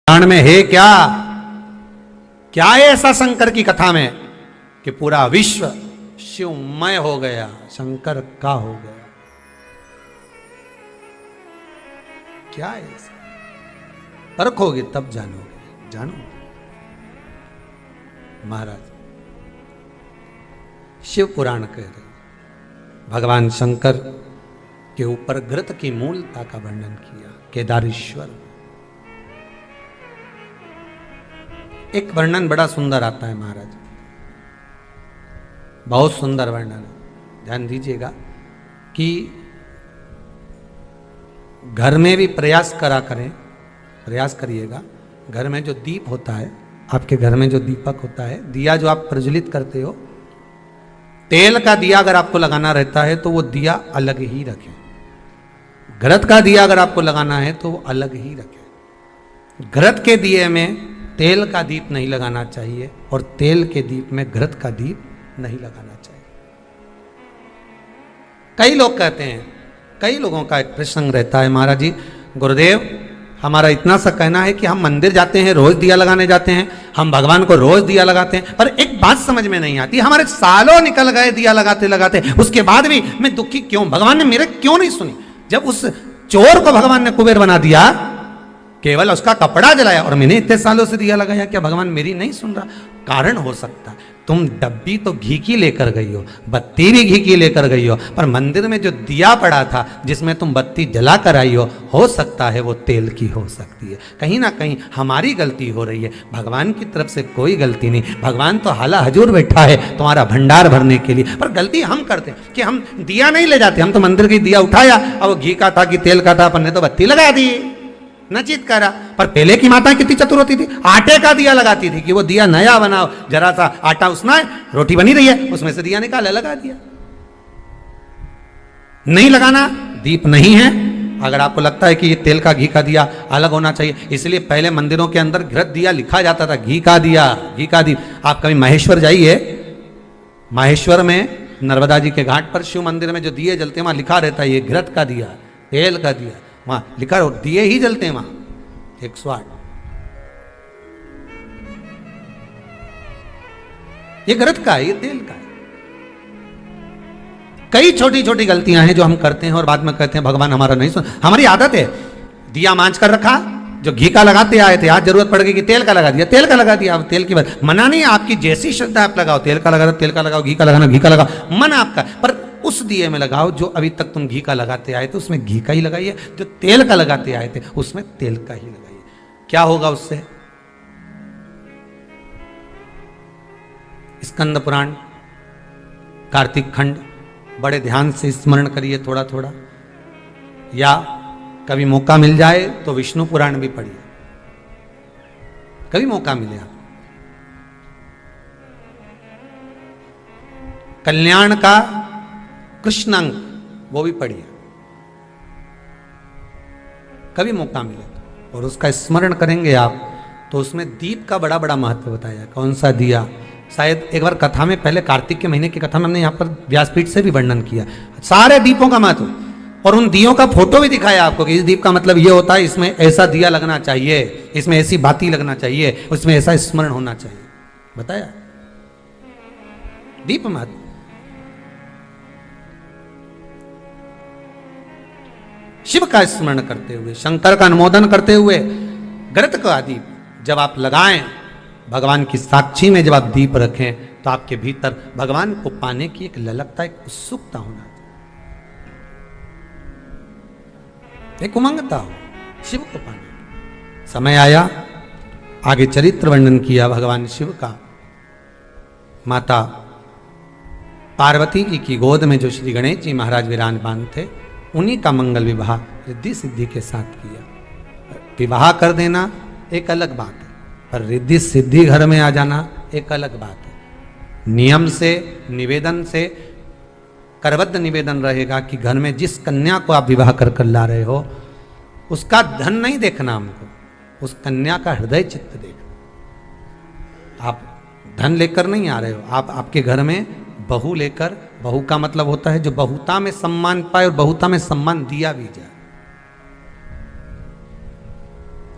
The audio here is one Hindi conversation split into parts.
पुराण में है क्या, क्या है ऐसा शंकर की कथा में कि पूरा विश्व शिवमय हो गया, शंकर का हो गया? क्या है ऐसा? परखोगे तब जानोगे, जानो महाराज। शिव पुराण कह रहे भगवान शंकर के ऊपर घृत की मूलता का वर्णन किया। केदारेश्वर एक वर्णन बड़ा सुंदर आता है महाराज, बहुत सुंदर वर्णन है, ध्यान दीजिएगा कि घर में भी प्रयास करा करें, प्रयास करिएगा। घर में जो दीप होता है, आपके घर में जो दीपक होता है, दिया जो आप प्रज्वलित करते हो, तेल का दिया अगर आपको लगाना रहता है तो वो दिया अलग ही रखें। घृत का दिया अगर आपको लगाना है तो वो अलग ही रखें। घृत के दिए में तेल का दीप नहीं लगाना चाहिए और तेल के दीप में घृत का दीप नहीं लगाना चाहिए। कई लोग कहते हैं, कई लोगों का एक प्रसंग रहता है, महाराज जी गुरुदेव हमारा इतना सा कहना है कि हम मंदिर जाते हैं, रोज दिया लगाने जाते हैं, हम भगवान को रोज दिया लगाते हैं, पर एक बात समझ में नहीं आती, हमारे सालों निकल गए दिया लगाते लगाते, उसके बाद भी मैं दुखी क्यों? भगवान ने मेरे क्यों नहीं सुनी? जब उस चोर को भगवान ने कुबेर बना दिया, केवल उसका कपड़ा जलाया, और मैंने इतने सालों से दिया लगाया, क्या भगवान मेरी नहीं सुन रहा? कारण हो सकता है तुम डब्बी तो घी की लेकर गई हो, बत्ती भी घी की लेकर गई हो, पर मंदिर में जो दिया पड़ा था जिसमें तुम बत्ती जला कर आई हो सकता है वो तेल की हो सकती है। कहीं ना कहीं हमारी गलती हो रही है, भगवान की तरफ से कोई गलती नहीं। भगवान तो हाला हजूर बैठा है तुम्हारा भंडार भरने के लिए, पर गलती हम करते हैं कि हम दिया नहीं ले जाते। हम तो मंदिर की दिया उठाया, अब वो घी का था कि तेल का था, अपन ने तो बत्ती लगा दी, नचित करा। पर पहले की माता कितनी चतुर होती थी, आटे का दिया लगाती थी कि वो दिया नया बनाओ, जरा सा आटा उसना है, रोटी बनी रही है, उसमें से दिया निकाला, लगा दिया। नहीं लगाना, दीप नहीं है। अगर आपको लगता है कि ये तेल का घी का दिया अलग होना चाहिए, इसलिए पहले मंदिरों के अंदर घृत दिया लिखा जाता था, घी का दिया, घी का दीप। आप कभी महेश्वर जाइए, महेश्वर में नर्मदा जी के घाट पर शिव मंदिर में जो दिए जलते हैं वहां लिखा रहता है ये घृत का दिया, तेल का दिया, वहां लिखा हो, दिए ही जलते हैं वहां 108। ये घृत का है, ये तेल का है। कई छोटी छोटी गलतियां हैं जो हम करते हैं और बाद में कहते हैं भगवान हमारा नहीं सुन। हमारी आदत है, दिया मांझ कर रखा, जो घी का लगाते आए थे, आज जरूरत पड़ गई कि तेल का लगा दिया, तेल का लगा दिया। अब तेल की बात मना नहीं, आपकी जैसी श्रद्धा आप लगाओ, तेल का लगा, तेल का लगाओ, घी का लगाना, घी का लगाओ, मन आपका, पर उस दिए में लगाओ जो अभी तक तुम घी का लगाते आए थे उसमें घी का ही लगाइए, जो तेल का लगाते आए थे उसमें तेल का ही लगाइए। क्या होगा उससे? स्कंद पुराण, कार्तिक खंड बड़े ध्यान से स्मरण करिए थोड़ा थोड़ा, या कभी मौका मिल जाए तो विष्णु पुराण भी पढ़िए, कभी मौका मिले आप। कल्याण का कृष्णांक वो भी पढ़िए, कभी मौका मिले तो, और उसका स्मरण करेंगे आप तो उसमें दीप का बड़ा बड़ा महत्व बताया। कौन सा दिया, शायद एक बार कथा में, पहले कार्तिक के महीने की कथा में हमने यहाँ पर व्यासपीठ से भी वर्णन किया सारे दीपों का महत्व, और उन दियों का फोटो भी दिखाया आपको कि इस दीप का मतलब ये होता है, इसमें ऐसा दिया लगना चाहिए, इसमें ऐसी बाती लगना चाहिए, उसमें ऐसा स्मरण होना चाहिए, बताया दीप महत्व। शिव का स्मरण करते हुए, शंकर का अनुमोदन करते हुए, घृत का दीप जब आप लगाएं, भगवान की साक्षी में जब आप दीप रखें तो आपके भीतर भगवान को पाने की एक ललकता, एक उत्सुकता होना, एक उमंगता हो शिव को पाने। समय आया, आगे चरित्र वर्णन किया भगवान शिव का। माता पार्वती जी की गोद में जो श्री गणेश जी महाराज विराजमान थे, उन्हीं का मंगल विवाह रिद्धि सिद्धि के साथ किया। विवाह कर देना एक अलग बात है, पर रिद्धि सिद्धि घर में आ जाना एक अलग बात है। नियम से, निवेदन से, करबद्ध निवेदन रहेगा कि घर में जिस कन्या को आप विवाह कर ला रहे हो उसका धन नहीं देखना हमको, उस कन्या का हृदय चित्त देखना। आप धन लेकर नहीं आ रहे हो, आप आपके घर में बहू लेकर, बहू का मतलब होता है जो बहुता में सम्मान पाए और बहुता में सम्मान दिया भी जाए।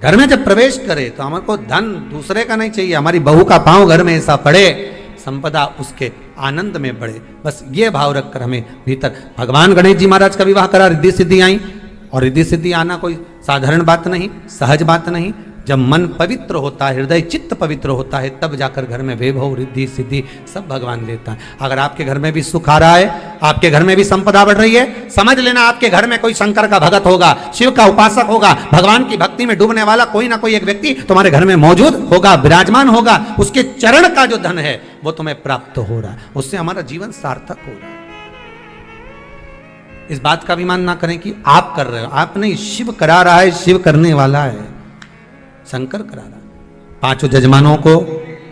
घर में जब प्रवेश करे तो हमारे को धन दूसरे का नहीं चाहिए, हमारी बहू का पांव घर में ऐसा पड़े, संपदा उसके आनंद में बढ़े। बस ये भाव रखकर हमें भीतर, भगवान गणेश जी महाराज का विवाह करा, रिद्धि सिद्धि आई, और रिद्धि सिद्धि आना कोई साधारण बात नहीं, सहज बात नहीं। जब मन पवित्र होता है, हृदय चित्त पवित्र होता है, तब जाकर घर में वैभव रिद्धि सिद्धि सब भगवान देता है। अगर आपके घर में भी सुख आ रहा है, आपके घर में भी संपदा बढ़ रही है, समझ लेना आपके घर में कोई शंकर का भगत होगा, शिव का उपासक होगा, भगवान की भक्ति में डूबने वाला कोई ना कोई एक व्यक्ति तुम्हारे घर में मौजूद होगा, विराजमान होगा। उसके चरण का जो धन है वो तुम्हें प्राप्त हो रहा है, उससे हमारा जीवन सार्थक हो रहा है। इस बात का अभिमान ना करें कि आप कर रहे हो, आप नहीं, शिव करा रहा है, शिव करने वाला है, शंकर करा रहा। पांचों जजमानों को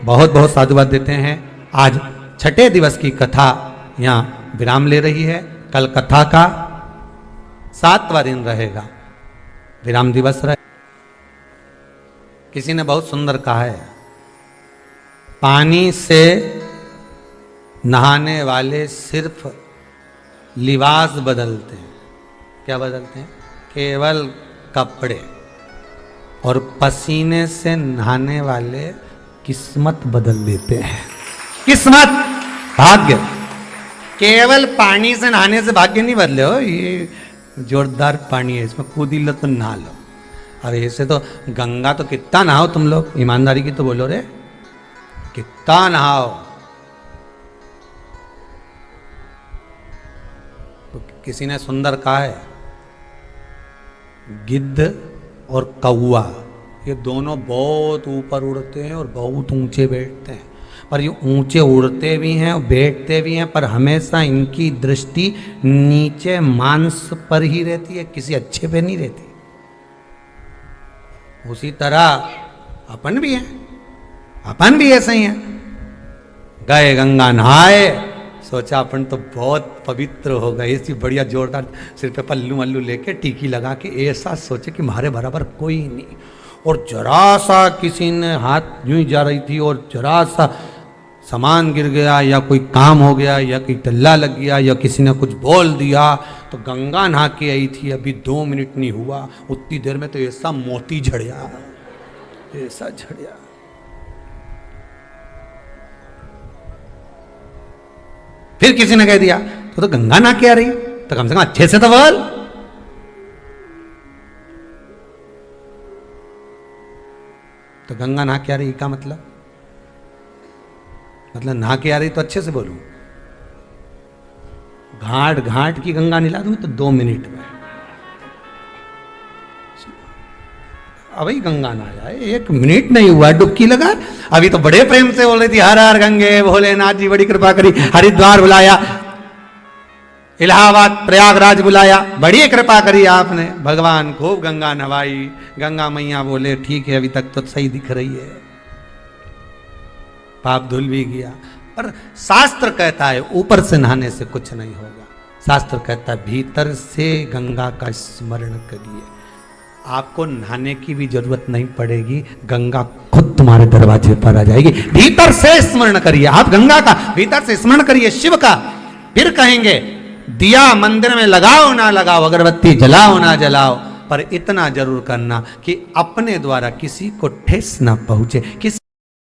बहुत बहुत साधुवाद देते हैं। आज छठे दिवस की कथा यहाँ विराम ले रही है। कल कथा का 7वां दिन रहेगा, विराम दिवस रहे। किसी ने बहुत सुंदर कहा है, पानी से नहाने वाले सिर्फ लिबास बदलते हैं। क्या बदलते हैं? केवल कपड़े। और पसीने से नहाने वाले किस्मत बदल देते हैं। किस्मत, भाग्य। केवल पानी से नहाने से भाग्य नहीं बदले हो, ये जोरदार पानी है, इसमें कूद लो तो नहा लो। अरे ऐसे तो गंगा तो कितना नहाओ तुम लोग, ईमानदारी की तो बोलो रे, कितना नहाओ। तो किसी ने सुंदर कहा है, गिद्ध और कौआ ये दोनों बहुत ऊपर उड़ते हैं और बहुत ऊंचे बैठते हैं, पर ये ऊंचे उड़ते भी हैं और बैठते भी हैं, पर हमेशा इनकी दृष्टि नीचे मांस पर ही रहती है, किसी अच्छे पे नहीं रहती। उसी तरह अपन भी हैं, अपन भी ऐसे ही हैं। गए गंगा नहाए, सोचा अपन तो बहुत पवित्र हो गए, ऐसी बढ़िया जोरदार सिर पे पल्लू मल्लू लेके टीकी लगा के, ऐसा सोचे कि हमारे बराबर कोई नहीं। और जरा सा किसी ने हाथ यूं ही जा रही थी और जरा सा सामान गिर गया या कोई काम हो गया या कोई टल्ला लग गया या किसी ने कुछ बोल दिया, तो गंगा नहा के आई थी, अभी 2 मिनट नहीं हुआ, उतनी देर में तो ऐसा मोती झड़िया, ऐसा झड़िया। फिर किसी ने कह दिया तो गंगा नहा के आ रही, तो कम से कम अच्छे से तो बोल। तो गंगा नहा के आ रही का मतलब नहा के आ रही तो अच्छे से बोलूं। घाट घाट की गंगा निला दूं तो 2 मिनट में, अभी गंगा ना जाए, 1 मिनट नहीं हुआ डुबकी लगा, अभी तो बड़े प्रेम से बोल रही थी, हर हर गंगे भोलेनाथ जी बड़ी कृपा करी, हरिद्वार बुलाया, इलाहाबाद प्रयागराज बुलाया, बड़ी कृपा करी आपने, भगवान खूब गंगा नवाई। गंगा मैया बोले ठीक है अभी तक तो सही दिख रही है, पाप धुल भी गया। पर शास्त्र कहता है ऊपर से नहाने से कुछ नहीं होगा, शास्त्र कहता है भीतर से गंगा का स्मरण करिए, आपको नहाने की भी जरूरत नहीं पड़ेगी, गंगा खुद तुम्हारे दरवाजे पर आ जाएगी। भीतर से स्मरण करिए, आप गंगा का भीतर से स्मरण करिए, शिव का। फिर कहेंगे दिया मंदिर में लगाओ ना लगाओ, अगरबत्ती जलाओ ना जलाओ, पर इतना जरूर करना कि अपने द्वारा किसी को ठेस ना पहुंचे, किसी